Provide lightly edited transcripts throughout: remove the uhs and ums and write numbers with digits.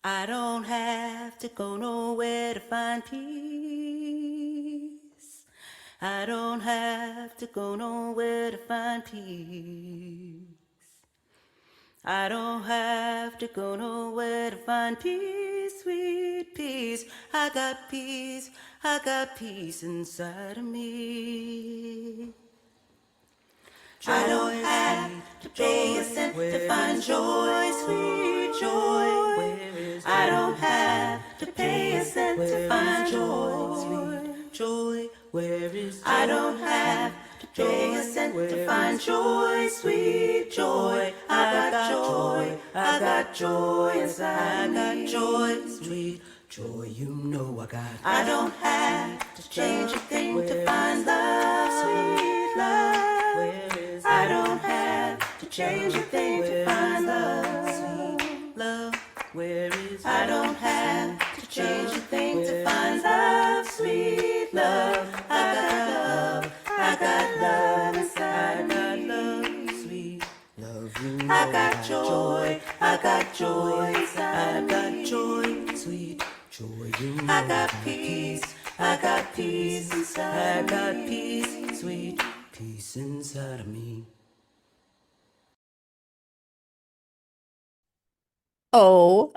I don't have to go nowhere to find peace. I don't have to go nowhere to find peace. I don't have to go nowhere to find peace, sweet peace. I got peace inside of me. I don't have to pay a cent to find joy, sweet joy. I don't have to pay a cent to find joy, sweet joy. Where is joy? I don't have to pay a cent to find joy, sweet joy. I got joy inside me. I got joy, sweet joy. You know I got. I don't have to change a thing to find love, sweet love. I don't have to change a thing to find love, sweet love. Where is I don't have to change a thing to find love, sweet love. I got love inside me. I got love, sweet love. You know I got joy inside me. I got joy, sweet joy. You know I got peace inside. I got peace, sweet peace inside of me. Oh,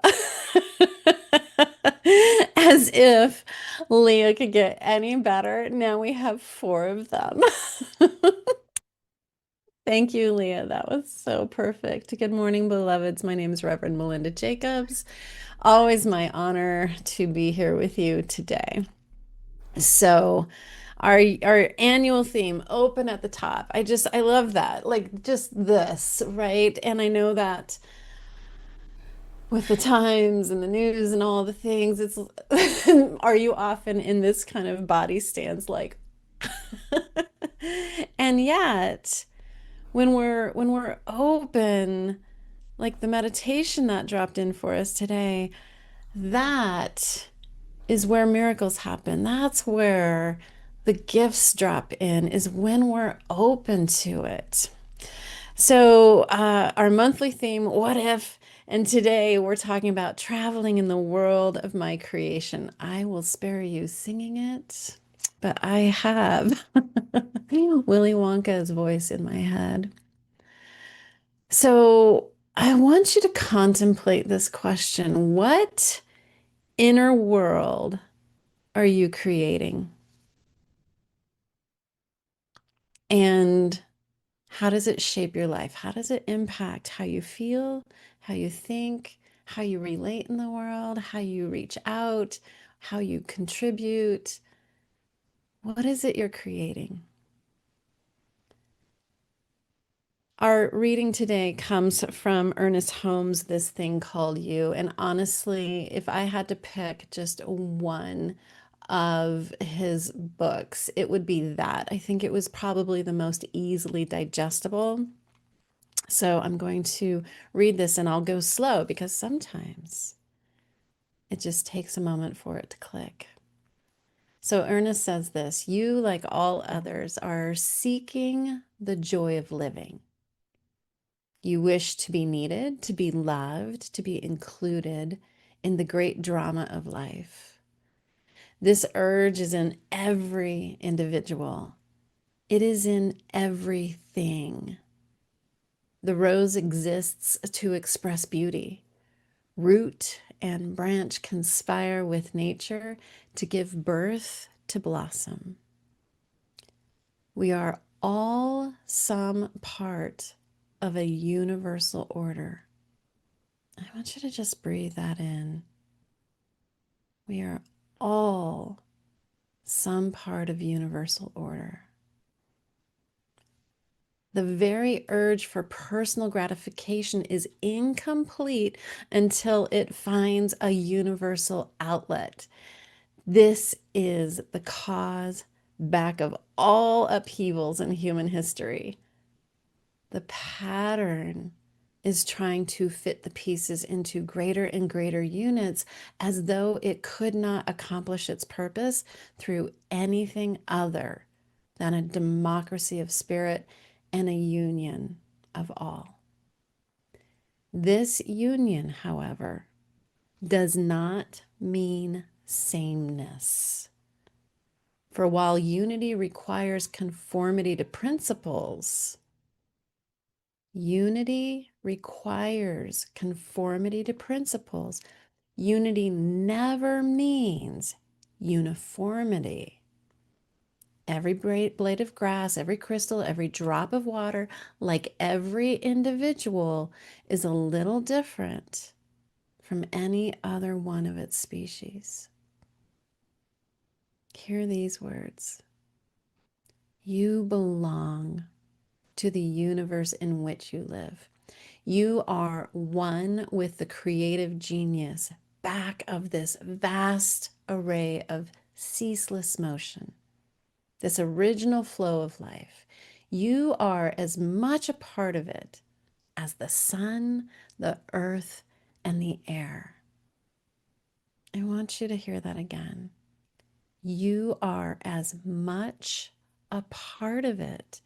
as if Leah could get any better. Now we have four of them. Thank you, Leah. That was so perfect. Good morning, beloveds. My name is Reverend Melinda Jacobs. Always my honor to be here with you today. So, our annual theme, open at the top. I love that. Like just this, right? And I know that with the times and the news and all the things, it's are you often in this kind of body stance like and yet when we're open, like the meditation that dropped in for us today, that is where miracles happen. That's where the gifts drop in, is when we're open to it. So, our monthly theme, what if? And today we're talking about traveling in the world of my creation. I will spare you singing it, but I have Willy Wonka's voice in my head. So, I want you to contemplate this question. What inner world are you creating? And how does it shape your life? How does it impact how you feel, how you think, how you relate in the world, how you reach out, how you contribute? What is it you're creating? Our reading today comes from Ernest Holmes' This Thing Called You. And honestly, if I had to pick just one of his books, it would be that. I think it was probably the most easily digestible. So I'm going to read this and I'll go slow because sometimes it just takes a moment for it to click. So Ernest says this: you, like all others, are seeking the joy of living. You wish to be needed, to be loved, to be included in the great drama of life. This urge is in every individual. It is in everything. The rose exists to express beauty. Root and branch conspire with nature to give birth to blossom. We are all some part of a universal order. I want you to just breathe that in. We are all some part of universal order. The very urge for personal gratification is incomplete until it finds a universal outlet. This is the cause back of all upheavals in human history. The pattern is trying to fit the pieces into greater and greater units as though it could not accomplish its purpose through anything other than a democracy of spirit and a union of all. This union, however, does not mean sameness. For while unity requires conformity to principles, unity requires conformity to principles. Unity never means uniformity. Every blade of grass, every crystal, every drop of water, like every individual, is a little different from any other one of its species. Hear these words. You belong to the universe in which you live. You are one with the creative genius back of this vast array of ceaseless motion, this original flow of life. You are as much a part of it as the sun, the earth, and the air. I want you to hear that again. You are as much a part of it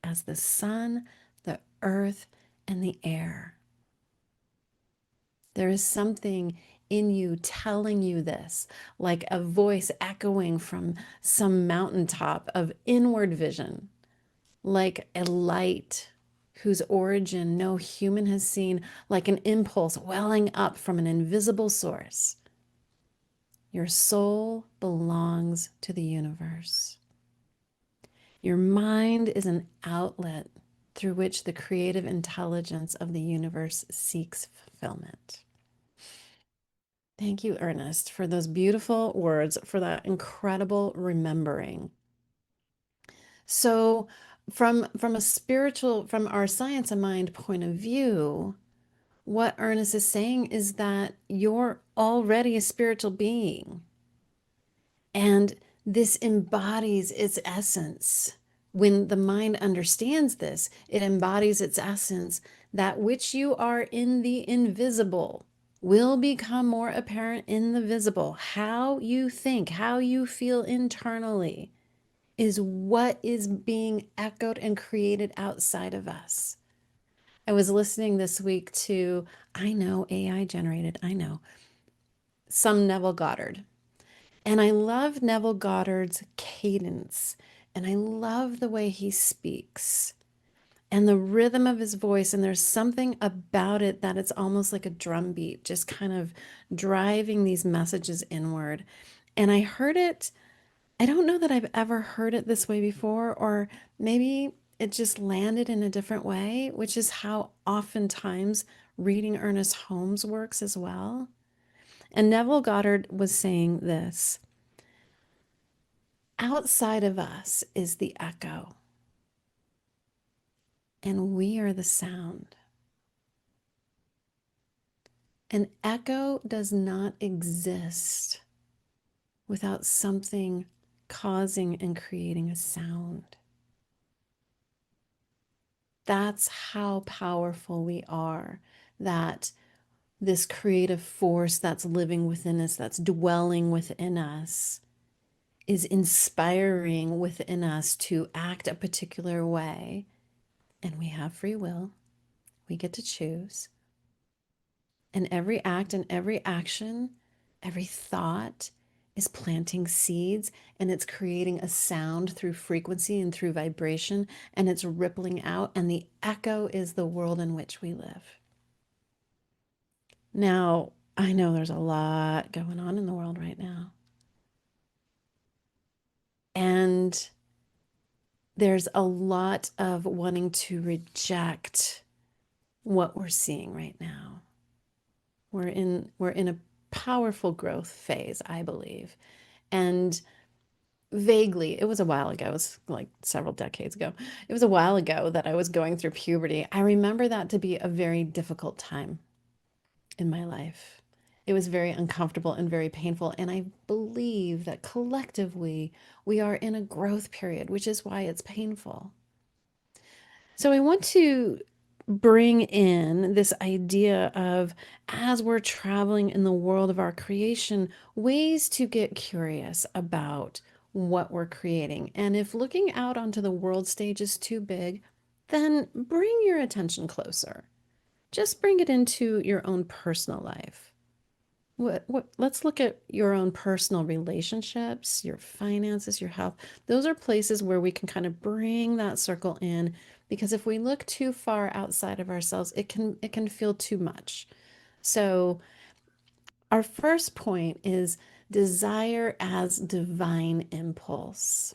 as the sun, the earth, and the air. There is something in you telling you this, like a voice echoing from some mountaintop of inward vision, like a light whose origin no human has seen, like an impulse welling up from an invisible source. Your soul belongs to the universe. Your mind is an outlet through which the creative intelligence of the universe seeks fulfillment. Thank you, Ernest, for those beautiful words, for that incredible remembering. So, from our science of mind point of view, what Ernest is saying is that you're already a spiritual being. And this embodies its essence. When the mind understands this, it embodies its essence. That which you are in the invisible will become more apparent in the visible. How you think, how you feel internally is what is being echoed and created outside of us. I was listening this week to, I know, AI generated, I know, some Neville Goddard. And I love Neville Goddard's cadence, and I love the way he speaks and the rhythm of his voice. And there's something about it that it's almost like a drum beat, just kind of driving these messages inward. And I heard it, I don't know that I've ever heard it this way before, or maybe it just landed in a different way, which is how oftentimes reading Ernest Holmes works as well. And Neville Goddard was saying this: outside of us is the echo, and we are the sound. An echo does not exist without something causing and creating a sound. That's how powerful we are, that this creative force that's living within us, that's dwelling within us, is inspiring within us to act a particular way. And we have free will. We get to choose. And every act and every action, every thought is planting seeds, and it's creating a sound through frequency and through vibration, and it's rippling out, and the echo is the world in which we live. Now, I know there's a lot going on in the world right now. And there's a lot of wanting to reject what we're seeing right now. We're in a powerful growth phase, I believe. And vaguely, it was a while ago, it was like several decades ago. It was a while ago that I was going through puberty. I remember that to be a very difficult time in my life. It was very uncomfortable and very painful. And I believe that collectively we are in a growth period, which is why it's painful. So I want to bring in this idea of, as we're traveling in the world of our creation, ways to get curious about what we're creating. And if looking out onto the world stage is too big, then bring your attention closer. Just bring it into your own personal life. let's look at your own personal relationships, your finances, your health. Those are places where we can kind of bring that circle in, because if we look too far outside of ourselves, it can feel too much. So our first point is desire as divine impulse.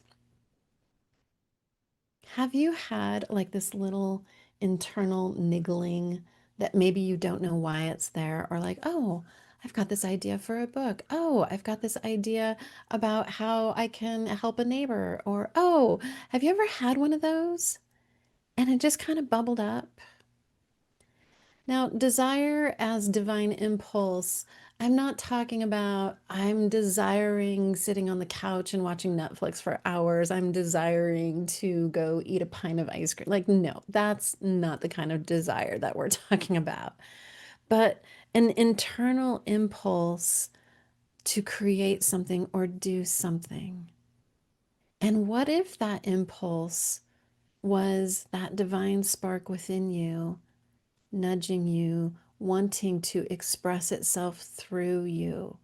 Have you had like this little internal niggling that maybe you don't know why it's there, or like, oh, I've got this idea for a book. Oh, I've got this idea about how I can help a neighbor. Or, oh, have you ever had one of those? And it just kind of bubbled up. Now, desire as divine impulse, I'm not talking about I'm desiring sitting on the couch and watching Netflix for hours. I'm desiring to go eat a pint of ice cream. Like, no, that's not the kind of desire that we're talking about. But an internal impulse to create something or do something. And what if that impulse was that divine spark within you, nudging you, wanting to express itself through you?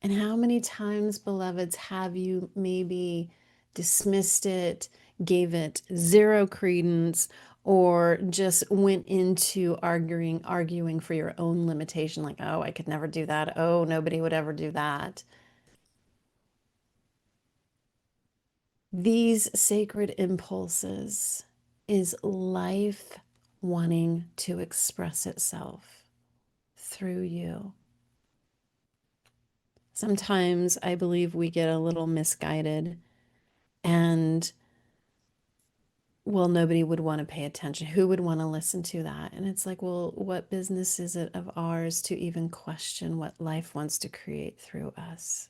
And how many times, beloveds, have you maybe dismissed it, gave it zero credence, or just went into arguing for your own limitation, like, oh, I could never do that. Oh, nobody would ever do that. These sacred impulses is life wanting to express itself through you. Sometimes I believe we get a little misguided and, well, nobody would want to pay attention. Who would want to listen to that? And it's like, well, what business is it of ours to even question what life wants to create through us?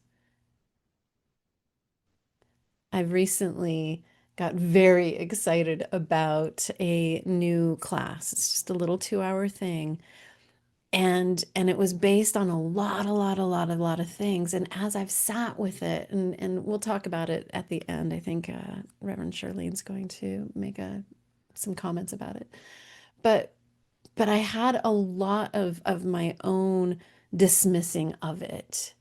I've recently got very excited about a new class. It's just a little 2-hour thing. And it was based on a lot of things. And as I've sat with it, and we'll talk about it at the end, I think Reverend Charlene's going to make some comments about it. But but I had a lot of my own dismissing of it.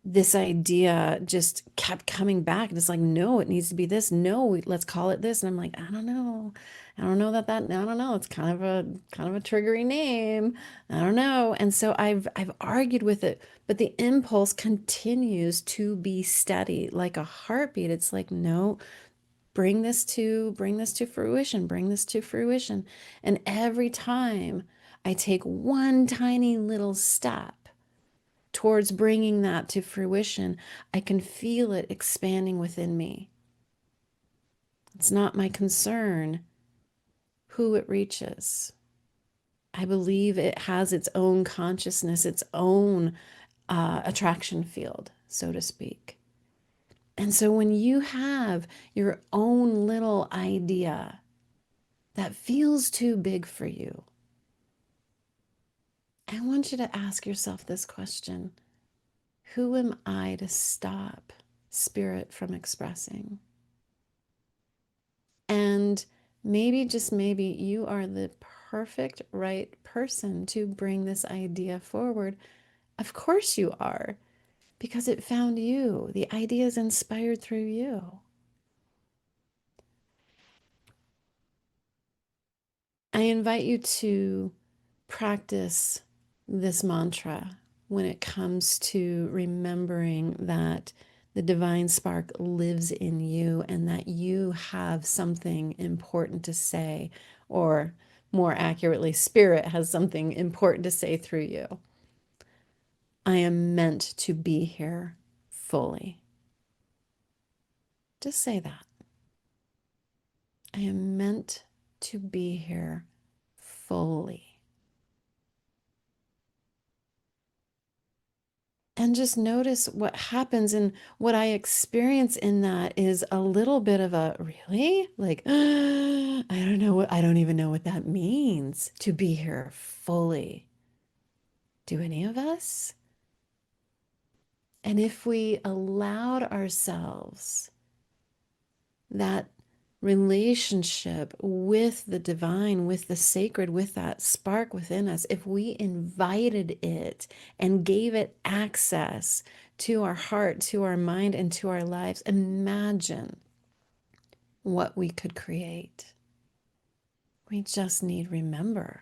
This idea just kept coming back, and it's like, no, it needs to be this. No, let's call it this. And I'm like, I don't know. I don't know I don't know. It's kind of a triggery name. I don't know. And so I've argued with it, but the impulse continues to be steady, like a heartbeat. It's like, no, bring this to fruition, bring this to fruition. And every time I take one tiny little step towards bringing that to fruition, I can feel it expanding within me. It's not my concern who it reaches. I believe it has its own consciousness, its own attraction field, so to speak. And so when you have your own little idea that feels too big for you, I want you to ask yourself this question: who am I to stop spirit from expressing? And maybe, just maybe, you are the perfect right person to bring this idea forward. Of course you are, because it found you. The idea is inspired through you. I invite you to practice this mantra when it comes to remembering that the divine spark lives in you and that you have something important to say, or more accurately, spirit has something important to say through you. I am meant to be here fully. Just say that. I am meant to be here fully. And just notice what happens. And what I experience in that is a little bit of a, really? Like, I don't even know what that means to be here fully. Do any of us? And if we allowed ourselves that relationship with the divine, with the sacred, with that spark within us, if we invited it and gave it access to our heart, to our mind, and to our lives, imagine what we could create. We just need remember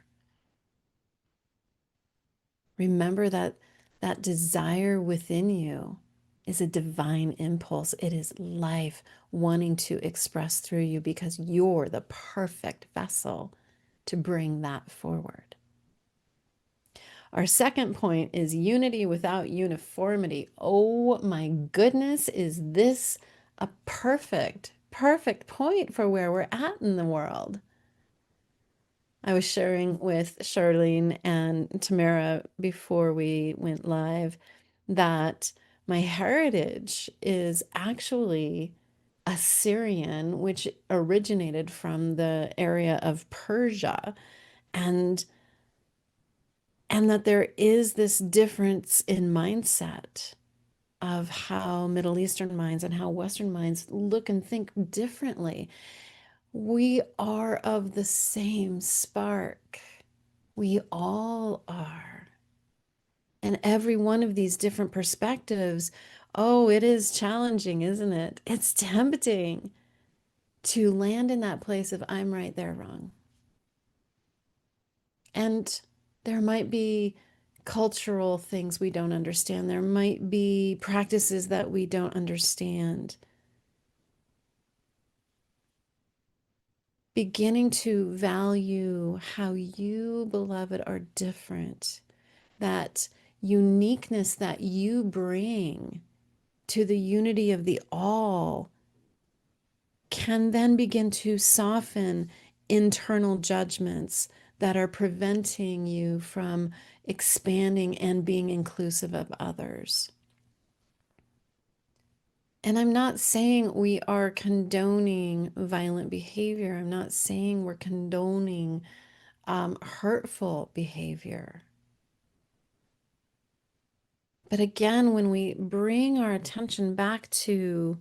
that that desire within you is a divine impulse. It is life wanting to express through you because you're the perfect vessel to bring that forward. Our second point is unity without uniformity. Oh my goodness, is this a perfect point for where we're at in the world? I was sharing with Charlene and Tamara before we went live that my heritage is actually Assyrian, which originated from the area of Persia, and that there is this difference in mindset of how Middle Eastern minds and how Western minds look and think differently. We are of the same spark. We all are. And every one of these different perspectives, oh, it is challenging, isn't it? It's tempting to land in that place of I'm right, they're wrong. And there might be cultural things we don't understand. There might be practices that we don't understand. Beginning to value how you, beloved, are different, that uniqueness that you bring to the unity of the all can then begin to soften internal judgments that are preventing you from expanding and being inclusive of others. And I'm not saying we are condoning violent behavior. I'm not saying we're condoning hurtful behavior. But again, when we bring our attention back to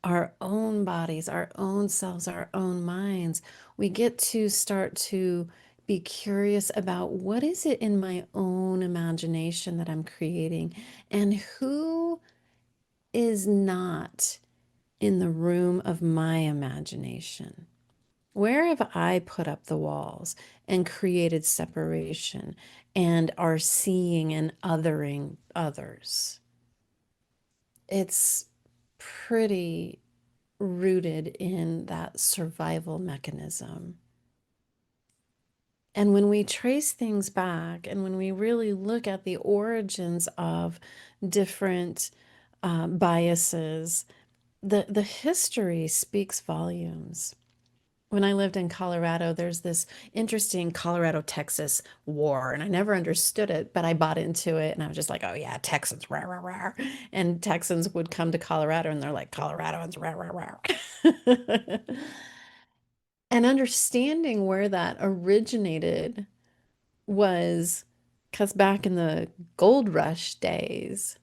our own bodies, our own selves, our own minds, we get to start to be curious about what is it in my own imagination that I'm creating, and who is not in the room of my imagination. Where have I put up the walls and created separation and are seeing and othering others? It's pretty rooted in that survival mechanism. And when we trace things back and when we really look at the origins of different biases, the history speaks volumes. When I lived in Colorado, there's this interesting Colorado-Texas war, and I never understood it, but I bought into it, and I was just like, oh yeah, Texans, rah, rah, rah. And Texans would come to Colorado, and they're like, Coloradoans, rah, rah, rah. And understanding where that originated was because back in the gold rush days,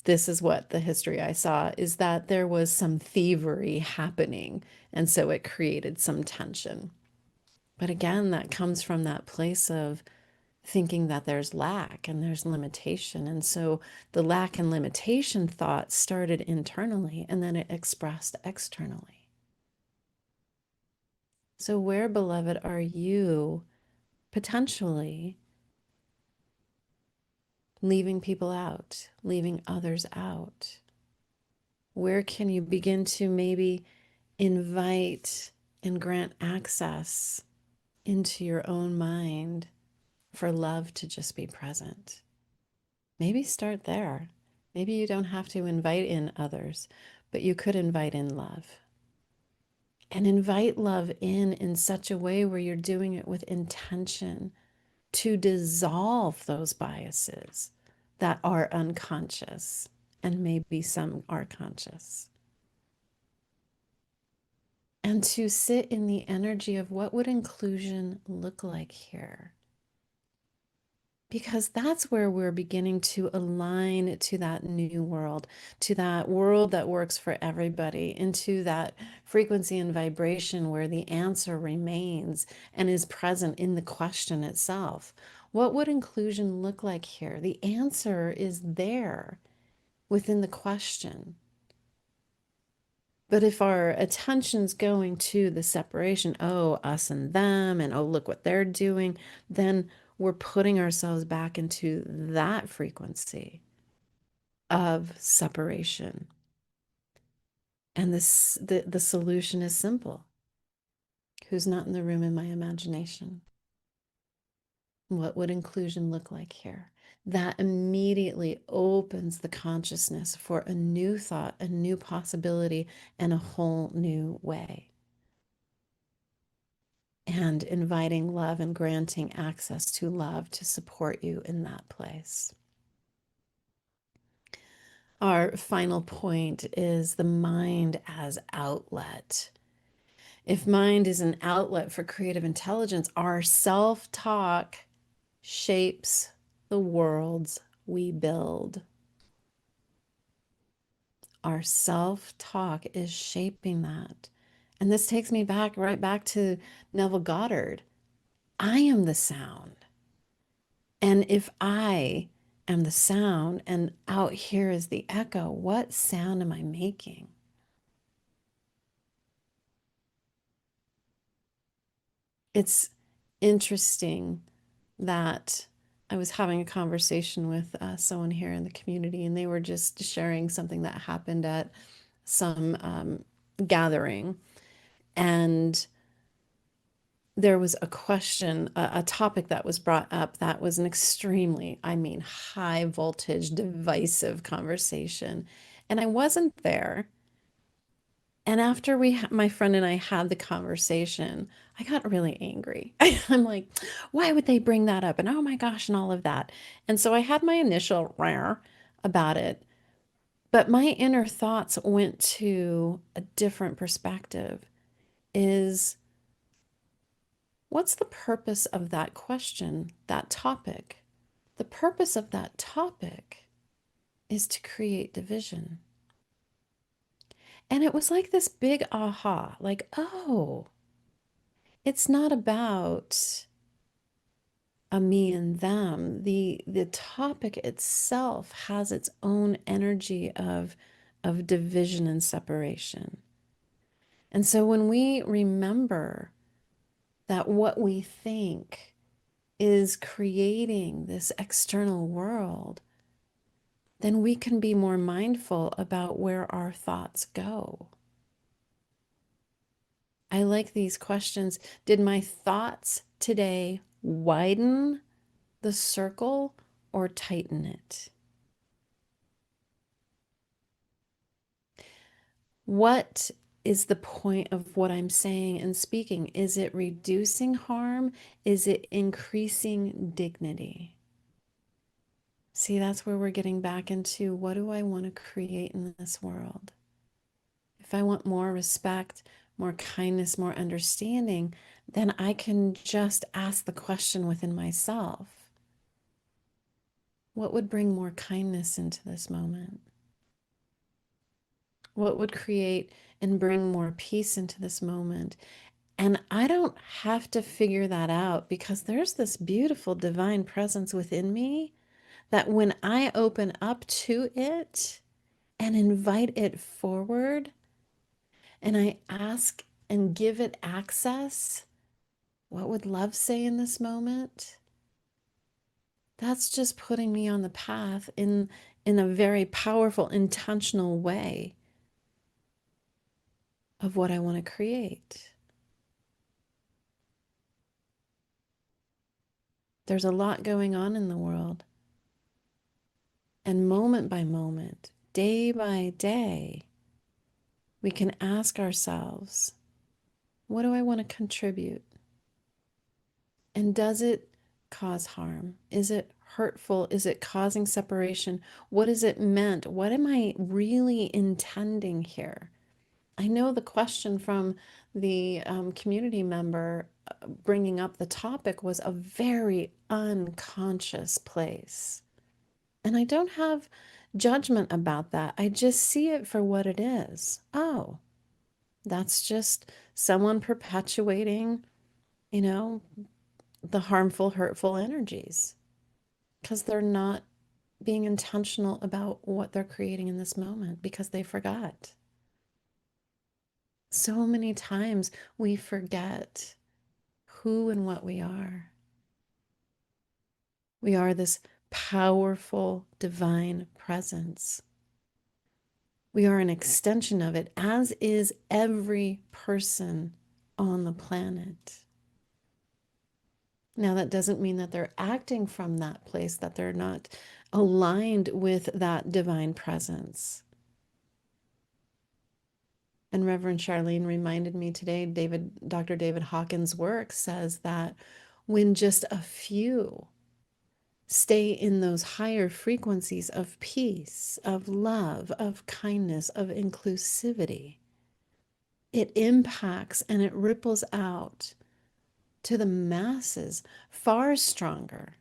this is what the history I saw is that there was some thievery happening. And so it created some tension. But again, that comes from that place of thinking that there's lack and there's limitation. And so the lack and limitation thought started internally and then it expressed externally. So, where, beloved, are you potentially leaving people out, leaving others out? Where can you begin to maybe invite and grant access into your own mind for love to just be present? Maybe start there. Maybe you don't have to invite in others, but you could invite in love. And invite love in such a way where you're doing it with intention to dissolve those biases that are unconscious, and maybe some are conscious. And to sit in the energy of what would inclusion look like here? because that's where we're beginning to align to that new world, to that world that works for everybody, into that frequency and vibration where the answer remains and is present in the question itself. What would inclusion look like here? The answer is there within the question. But if our attention's going to the separation, oh, us and them, and oh, look what they're doing, then we're putting ourselves back into that frequency of separation. And the solution is simple. Who's not in the room in my imagination? What would inclusion look like here? That immediately opens the consciousness for a new thought, a new possibility, and a whole new way. And inviting love and granting access to love to support you in that place. Our final point is the mind as outlet. If mind is an outlet for creative intelligence, our self-talk shapes the worlds we build. Our self-talk is shaping that. And this takes me right back to Neville Goddard. I am the sound. And if I am the sound and out here is the echo, what sound am I making? It's interesting that I was having a conversation with someone here in the community, and they were just sharing something that happened at some gathering. And there was a question, a topic that was brought up that was an extremely, I mean, high voltage, divisive conversation. And I wasn't there. And after my friend and I had the conversation, I got really angry. I'm like, why would they bring that up? And oh my gosh, and all of that. And so I had my initial rare about it, but my inner thoughts went to a different perspective. Is what's the purpose of that question, that topic? The purpose of that topic is to create division. And it was like this big aha, like, oh, it's not about a me and them. The topic itself has its own energy of division and separation. And so when we remember that what we think is creating this external world, then we can be more mindful about where our thoughts go. I like these questions. Did my thoughts today widen the circle or tighten it? What is the point of what I'm saying and speaking? Is it reducing harm? Is it increasing dignity? See, that's where we're getting back into what do I want to create in this world? If I want more respect, more kindness, more understanding, then I can just ask the question within myself. What would bring more kindness into this moment? What would create and bring more peace into this moment? And I don't have to figure that out because there's this beautiful divine presence within me that when I open up to it and invite it forward and I ask and give it access, what would love say in this moment? That's just putting me on the path in a very powerful, intentional way of what I want to create. There's a lot going on in the world. And moment by moment, day by day, we can ask ourselves, what do I want to contribute? And does it cause harm? Is it hurtful? Is it causing separation? What is it meant? What am I really intending here? I know the question from the community member bringing up the topic was a very unconscious place. And I don't have judgment about that. I just see it for what it is. Oh, that's just someone perpetuating, you know, the harmful, hurtful energies because they're not being intentional about what they're creating in this moment because they forgot. So many times we forget who and what we are. We are this powerful divine presence. We are an extension of it, as is every person on the planet. Now, that doesn't mean that they're acting from that place, that they're not aligned with that divine presence. And Reverend Charlene reminded me today, Dr. David Hawkins' work says that when just a few stay in those higher frequencies of peace, of love, of kindness, of inclusivity, it impacts and it ripples out to the masses far stronger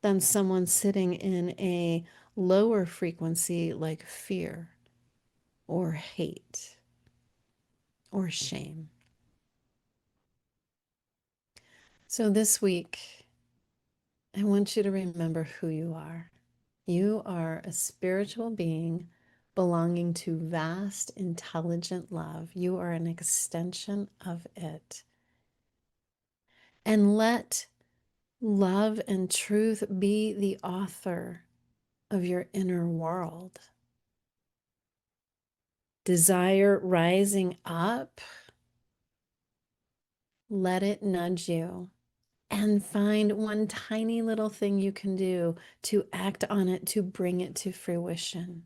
than someone sitting in a lower frequency like fear or hate or shame. So this week, I want you to remember who you are. You are a spiritual being belonging to vast, intelligent love. You are an extension of it. And let love and truth be the author of your inner world. Desire rising up, let it nudge you and find one tiny little thing you can do to act on it, to bring it to fruition.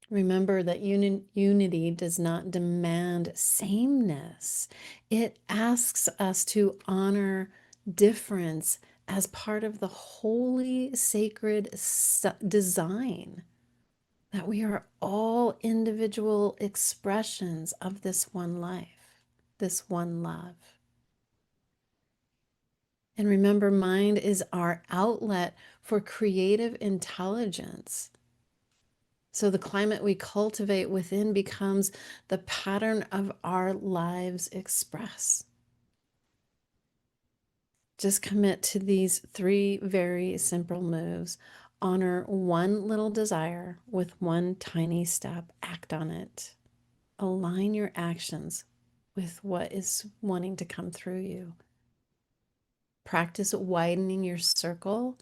Remember that unity does not demand sameness. It asks us to honor difference as part of the holy, sacred design, that we are all individual expressions of this one life, this one love. And remember, mind is our outlet for creative intelligence. So the climate we cultivate within becomes the pattern of our lives express. Just commit to these 3 very simple moves. Honor one little desire with one tiny step. Act on it. Align your actions with what is wanting to come through you. Practice widening your circle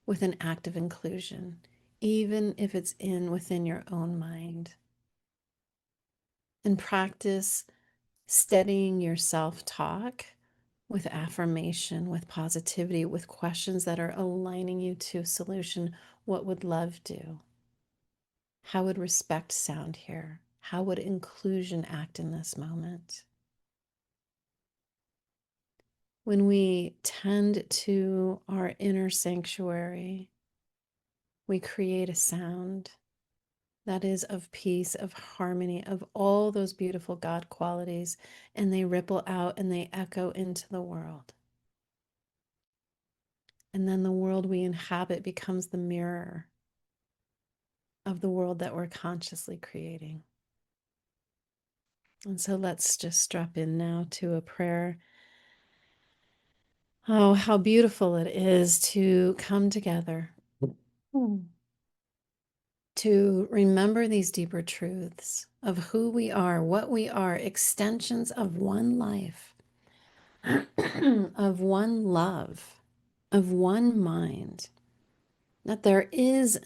with an act of inclusion, even if it's within your own mind. And practice steadying your self-talk with affirmation, with positivity, with questions that are aligning you to a solution. What would love do? How would respect sound here? How would inclusion act in this moment? When we tend to our inner sanctuary, we create a sound that is of peace, of harmony, of all those beautiful God qualities, and they ripple out and they echo into the world. And then the world we inhabit becomes the mirror of the world that we're consciously creating. And so let's just drop in now to a prayer. Oh, how beautiful it is to come together, to remember these deeper truths of who we are, what we are, extensions of one life, of one love, of one mind, that there is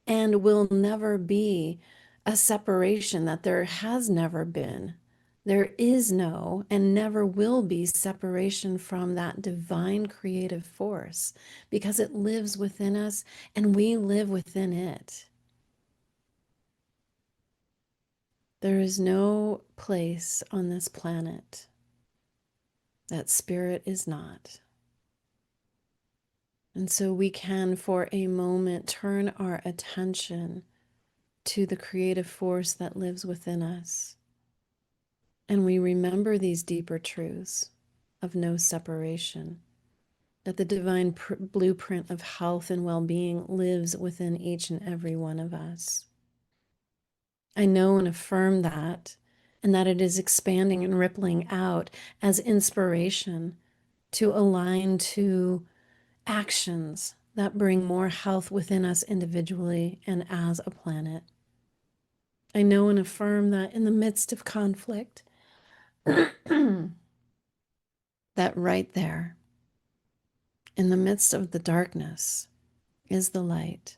and will never be a separation, that there has never been. There is no and never will be separation from that divine creative force because it lives within us and we live within it. There is no place on this planet that spirit is not. And so we can, for a moment, turn our attention to the creative force that lives within us. And we remember these deeper truths of no separation, that the divine blueprint of health and well-being lives within each and every one of us. I know and affirm that, and that it is expanding and rippling out as inspiration to align to actions that bring more health within us individually and as a planet. I know and affirm that in the midst of conflict, that right there, in the midst of the darkness, is the light.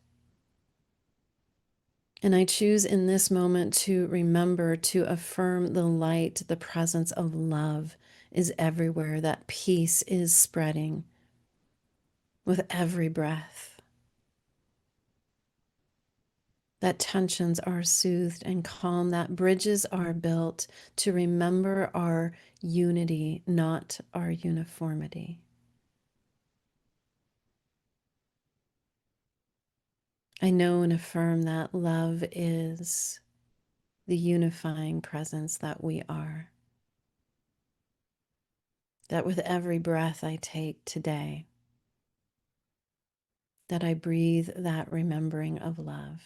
And I choose in this moment to remember to affirm the light, the presence of love is everywhere, that peace is spreading with every breath, that tensions are soothed and calm, that bridges are built to remember our unity, not our uniformity. I know and affirm that love is the unifying presence that we are. That with every breath I take today, that I breathe that remembering of love.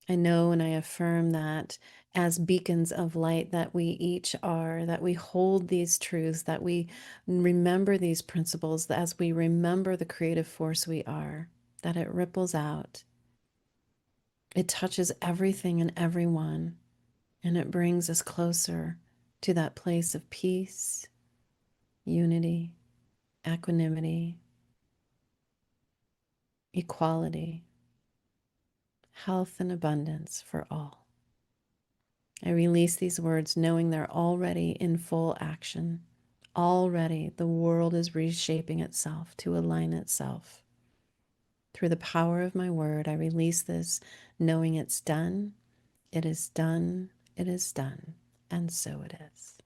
I know and I affirm that as beacons of light that we each are, that we hold these truths, that we remember these principles, that as we remember the creative force we are, that it ripples out. It touches everything and everyone, and it brings us closer to that place of peace, unity, equanimity, equality, health and abundance for all. I release these words knowing they're already in full action. Already the world is reshaping itself to align itself. Through the power of my word, I release this knowing it's done, it is done, it is done, and so it is.